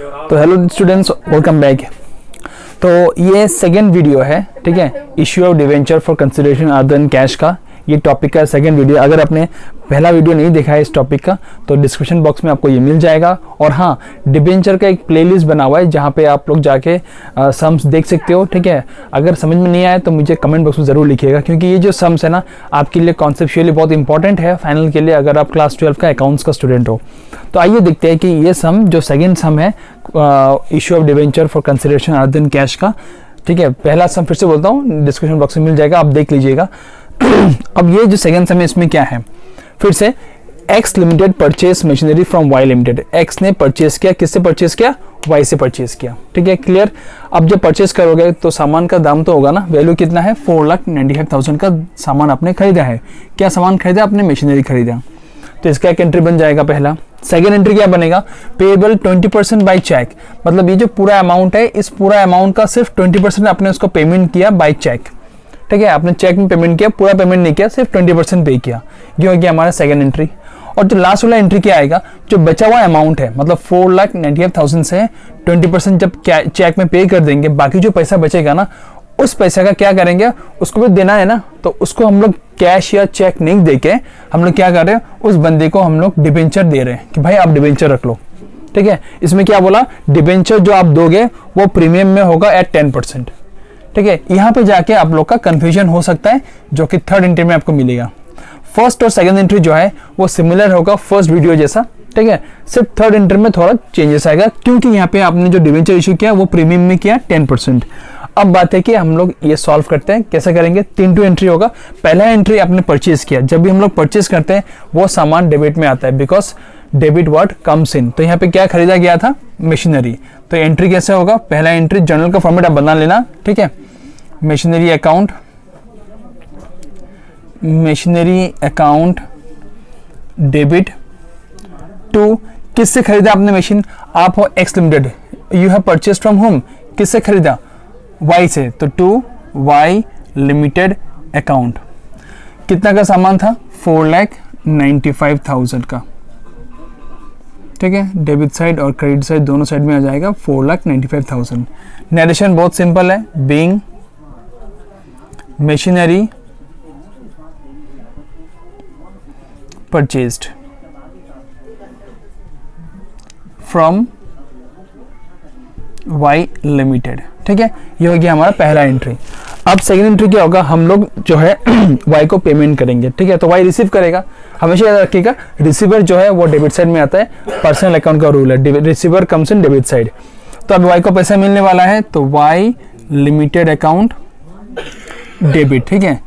तो hello students, welcome back. तो ये सेकेंड वीडियो है, ठीक है, issue of debenture for consideration other than cash का ये टॉपिक का सेकेंड वीडियो। अगर आपने पहला वीडियो नहीं देखा है इस टॉपिक का तो डिस्क्रिप्शन बॉक्स में आपको ये मिल जाएगा। और हाँ, डिवेंचर का एक प्लेलिस्ट बना हुआ है जहाँ पे आप लोग जाके सम्स देख सकते हो, ठीक है। अगर समझ में नहीं आए तो मुझे कमेंट बॉक्स में ज़रूर लिखिएगा, क्योंकि ये जो सम्स है ना आपके लिए कॉन्सेप्चुअली बहुत इंपॉर्टेंट है फाइनल के लिए, अगर आप क्लास 12 का अकाउंट्स का स्टूडेंट हो। तो आइए देखते हैं कि ये सम जो सेकेंड सम है issue of debenture for consideration other than cash का, ठीक है। पहला सम फिर से बोलता हूँ, डिस्क्रिप्शन बॉक्स में मिल जाएगा, आप देख लीजिएगा। अब ये जो सेकंड सम है इसमें क्या है, फिर से X limited purchase machinery from Y limited. X ने परचेज किया, किससे परचेज किया? वाई से परचेज किया, ठीक है, क्लियर। अब जब परचेज करोगे तो सामान का दाम तो होगा ना, वैल्यू कितना है? 4,95,000 का सामान आपने खरीदा है। क्या सामान खरीदा? आपने मशीनरी खरीदा। तो इसका एक एंट्री बन जाएगा पहला। सेकेंड एंट्री क्या बनेगा? Payable 20% by cheque. मतलब ये जो पूरा अमाउंट है, इस पूरा अमाउंट का सिर्फ 20% आपने उसको पेमेंट किया बाय चेक, ठीक है। आपने चेक में पेमेंट किया, पूरा पेमेंट नहीं किया, सिर्फ 20% पे किया। ये हो गया हमारा सेकंड एंट्री। और जो लास्ट वाला एंट्री क्या आएगा? जो बचा हुआ अमाउंट है, मतलब 4,98,000 से 20% जब चेक में पे कर देंगे, बाकी जो पैसा बचेगा ना, उस पैसे का क्या करेंगे? उसको भी देना है ना, तो उसको हम लोग कैश या चेक नहीं देके हम लोग क्या कर रहे हैं? उस बंदे को हम लोग डिबेंचर दे रहे हैं कि भाई आप डिबेंचर रख लो, ठीक है। इसमें क्या बोला? डिबेंचर जो आप दोगे वो प्रीमियम में होगा एट 10%, ठीक है। यहाँ पे जाके आप लोग का कंफ्यूजन हो सकता है, जो कि थर्ड एंट्री में आपको मिलेगा। फर्स्ट और सेकंड एंट्री जो है वो सिमिलर होगा फर्स्ट वीडियो जैसा, ठीक है। सिर्फ थर्ड एंट्री में थोड़ा चेंजेस आएगा, क्योंकि यहाँ पे आपने जो डिवेंचर इशू किया वो प्रीमियम में किया 10%। अब बात है कि हम लोग ये सॉल्व करते हैं, कैसे करेंगे? 3 एंट्री होगा। पहला एंट्री आपने परचेज किया। जब भी हम लोग परचेज करते हैं वो सामान डेबिट में आता है, because debit word comes in. तो यहाँ पे क्या खरीदा गया था? मशीनरी। तो एंट्री कैसे होगा? पहला एंट्री जर्नल का फॉर्मेट आप बना लेना, ठीक है। Machinery account, machinery account debit to, किससे खरीदा आपने मशीन? आप हो X limited, you have purchase from whom, किससे खरीदा? वाई से, तो टू वाई लिमिटेड अकाउंट। कितना का सामान था? 4,95,000 का, ठीक है। डेबिट साइड और क्रेडिट साइड दोनों साइड में आ जाएगा 4,95,000। नरेशन बहुत सिंपल है, being machinery purchased from Y limited, ठीक है। ये हो गया हमारा पहला एंट्री। अब सेकंड एंट्री क्या होगा? हम लोग जो है वाई को पेमेंट करेंगे, ठीक है। तो वाई रिसीव करेगा। हमेशा याद रखिएगा, रिसीवर जो है वो डेबिट साइड में आता है, पर्सनल अकाउंट का रूल है, receiver comes in debit side. तो अब वाई को पैसा मिलने वाला है, तो वाई लिमिटेड अकाउंट डेबिट, ठीक है।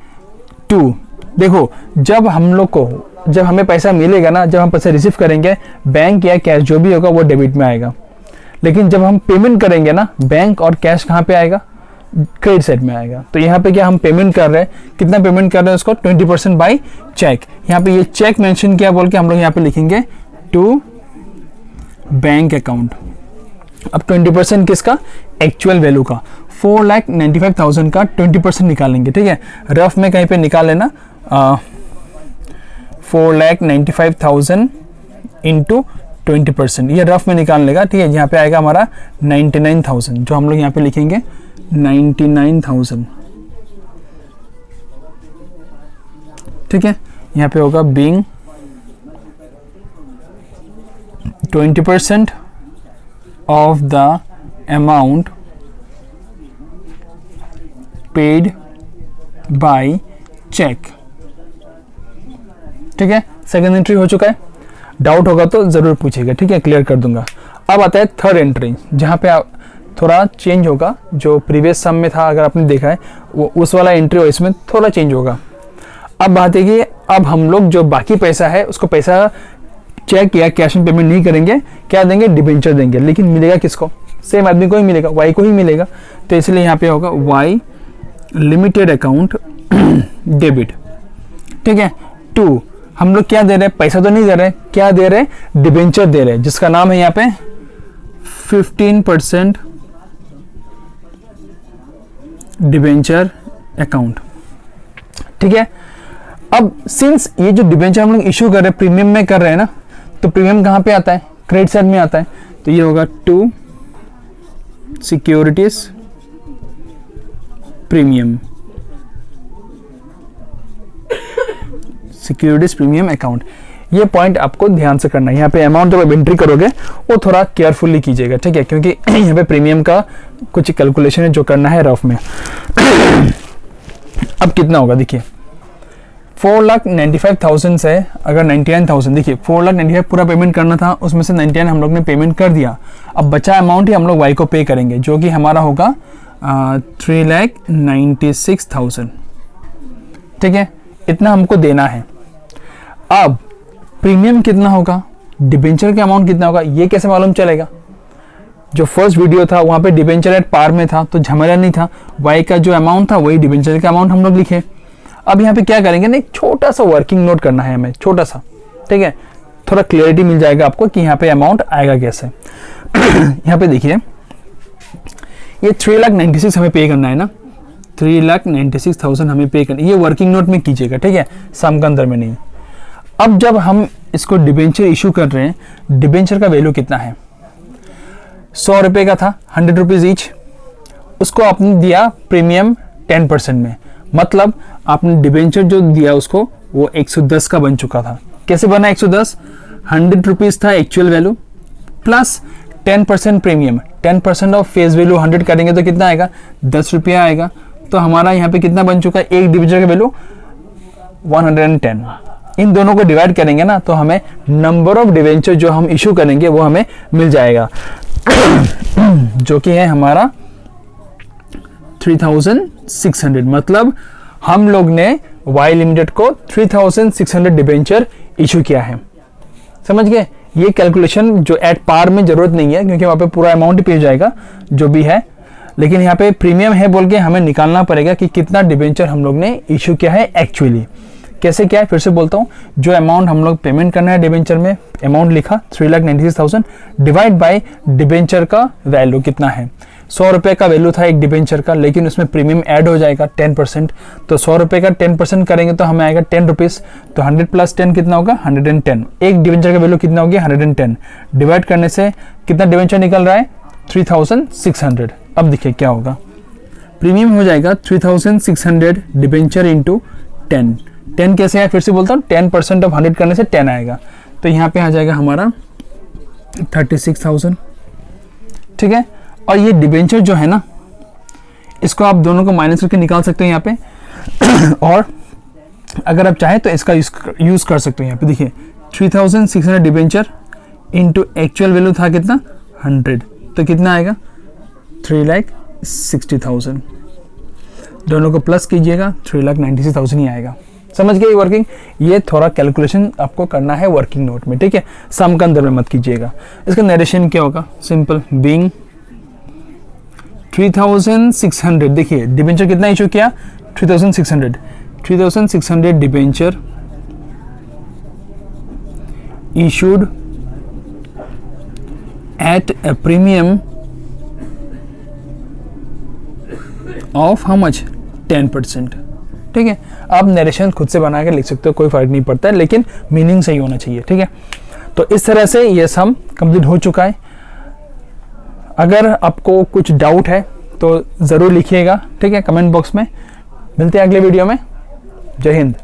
टू, देखो जब हम लोग को, जब हमें पैसा मिलेगा ना, जब हम पैसा रिसीव करेंगे, बैंक या कैश जो भी होगा वो डेबिट में आएगा। लेकिन जब हम पेमेंट करेंगे ना, बैंक और कैश कहाँ पे आएगा? क्रेडिट साइड में आएगा। तो यहाँ पे क्या हम पेमेंट कर रहे हैं? कितना पेमेंट कर रहे हैं उसको? 20% बाय चेक। यहाँ पे ये चेक मेंशन किया बोल के हम लोग यहाँ पे लिखेंगे टू बैंक अकाउंट। अब 20% किसका? एक्चुअल वैल्यू का। 4,95,000 का 20% निकालेंगे, ठीक है। रफ में कहीं पे निकाल लेना, 4,95,000 इंटू 20%, ये रफ में निकाल लेगा, ठीक है। यहाँ पे आएगा हमारा 99,000, जो हम लोग यहाँ पे लिखेंगे 99,000, ठीक है। यहाँ पे होगा being 20% of the amount paid by cheque, ठीक है। सेकेंड एंट्री हो चुका है। डाउट होगा तो जरूर पूछिएगा, ठीक है, क्लियर कर दूंगा। अब आता है थर्ड एंट्री, जहां पे आप थोड़ा चेंज होगा। जो प्रीवियस सम में था, अगर आपने देखा है, वो उस वाला एंट्री हो, इसमें थोड़ा चेंज होगा। अब बात है कि अब हम लोग जो बाकी पैसा है उसको पैसा चेक या कैश में पेमेंट नहीं करेंगे, क्या देंगे? डिबेंचर देंगे। लेकिन मिलेगा किसको? सेम आदमी को ही मिलेगा, वाई को ही मिलेगा। तो इसलिए यहाँ पे होगा वाई लिमिटेड अकाउंट डेबिट, ठीक है। टू, हम लोग क्या दे रहे हैं? पैसा तो नहीं दे रहे, क्या दे रहे हैं? डिबेंचर दे रहे हैं, जिसका नाम है यहाँ पे 15% डिबेंचर अकाउंट, ठीक है। अब सिंस ये जो डिबेंचर हम लोग इशू कर रहे हैं प्रीमियम में कर रहे हैं ना, तो प्रीमियम कहाँ पे आता है? क्रेडिट साइड में आता है। तो ये होगा to securities premium, securities premium account, ये पॉइंट आपको ध्यान से करना है। यहाँ पे अमाउंट जब आप एंट्री करोगे वो थोड़ा केयरफुली कीजिएगा, ठीक है, क्योंकि यहाँ पे प्रीमियम का कुछ कैलकुलेशन है जो करना है रफ में। अब कितना होगा देखिए, 4,95,000 से अगर 99,000, देखिए 4,95,000 पूरा पेमेंट करना था, उसमें से 99 हम लोग ने पेमेंट कर दिया। अब बचा अमाउंट ही हम लोग वाई को पे करेंगे, जो कि हमारा होगा 3,96,000, ठीक है, इतना हमको देना है। अब प्रीमियम कितना होगा, डिबेंचर का अमाउंट कितना होगा, ये कैसे मालूम चलेगा? जो फर्स्ट वीडियो था वहाँ पे डिबेंचर एट पार में था तो झमेला नहीं था, वाई का जो अमाउंट था वही डिबेंचर का अमाउंट हम लोग लिखे। अब यहाँ पे क्या करेंगे ना, एक छोटा सा वर्किंग नोट करना है हमें, छोटा सा, ठीक है, थोड़ा क्लियरिटी मिल जाएगा आपको कि यहाँ पे अमाउंट आएगा कैसे। यहाँ पे देखिए ये 3,96,000 हमें पे करना है ना, 3,96,000 हमें पे करना, ये वर्किंग नोट में कीजिएगा, ठीक है, सम के अंदर में नहीं। अब जब हम इसको डिबेंचर इशू कर रहे हैं, डिबेंचर का वैल्यू कितना है, 100 रुपये का था, 100 रुपीज़ ईच, उसको आपने दिया प्रीमियम 10% में, मतलब आपने डिबेंचर जो दिया उसको वो 110 का बन चुका था। कैसे बना 110? 100 रुपीज़ था actual value plus 10% premium, 10% of face value 100 करेंगे तो कितना आएगा, 10 रुपया आएगा। तो हमारा यहाँ पे कितना बन चुका है, एक डिबेंचर का वैल्यू 110। इन दोनों को डिवाइड करेंगे ना तो हमें नंबर ऑफ डिबेंचर जो हम इशू करेंगे वो हमें मिल जाएगा, जो कि है हमारा 3,600। मतलब हम लोग ने वाई लिमिटेड को 3,600 डिबेंचर इशू किया है, समझ गए? ये कैलकुलेशन जो एट पार में जरूरत नहीं है क्योंकि वहाँ पे पूरा अमाउंट ही पे जाएगा जो भी है, लेकिन यहाँ पे प्रीमियम है बोल के हमें निकालना पड़ेगा कि कितना डिबेंचर हम लोग ने इशू किया है एक्चुअली। कैसे क्या है फिर से बोलता हूँ, जो अमाउंट हम लोग पेमेंट करना है डिबेंचर में, अमाउंट लिखा 3,96,000 डिवाइड बाय डिबेंचर का वैल्यू कितना है, 100 रुपये का वैल्यू था एक डिबेंचर का, लेकिन उसमें प्रीमियम ऐड हो जाएगा 10%, तो 100 रुपये का 10% करेंगे तो हमें आएगा 10 रुपीज़, तो 100 प्लस 10 कितना होगा, 110। एक डिबेंचर का वैल्यू कितना होगी, 110, डिवाइड करने से कितना डिबेंचर निकल रहा है, 3,600। अब देखिए क्या होगा, प्रीमियम हो जाएगा 3,600 डिबेंचर इंटू 10। 10 कैसे है फिर से बोलता हूँ, 10% ऑफ 100 करने से 10 आएगा, तो यहाँ पे आ जाएगा हमारा 36,000, ठीक है। और ये डिबेंचर जो है ना, इसको आप दोनों को माइनस करके निकाल सकते हैं यहाँ पे और अगर आप चाहें तो इसका यूज कर सकते हैं। यहाँ पे देखिए 3,600 डिबेंचर इंटू एक्चुअल वैल्यू था कितना, 100, तो कितना आएगा, 3,60,000। दोनों को प्लस कीजिएगा, 3,96,000 ही आएगा। समझ गए वर्किंग? ये थोड़ा कैलकुलेशन आपको करना है वर्किंग नोट में, ठीक है, सम का अंदर में मत कीजिएगा। इसका नरेशन क्या होगा, सिंपल, बीइंग 3,600, देखिए डिबेंचर कितना इशू किया, 3,600 debenture issued at a premium of how much, 10%, ठीक है। आप नरेशन खुद से बना के लिख सकते हो, कोई फर्क नहीं पड़ता है, लेकिन मीनिंग सही होना चाहिए, ठीक है। तो इस तरह से ये सम कंप्लीट हो चुका है। अगर आपको कुछ डाउट है तो ज़रूर लिखिएगा, ठीक है, कमेंट बॉक्स में। मिलते हैं अगले वीडियो में। जय हिंद।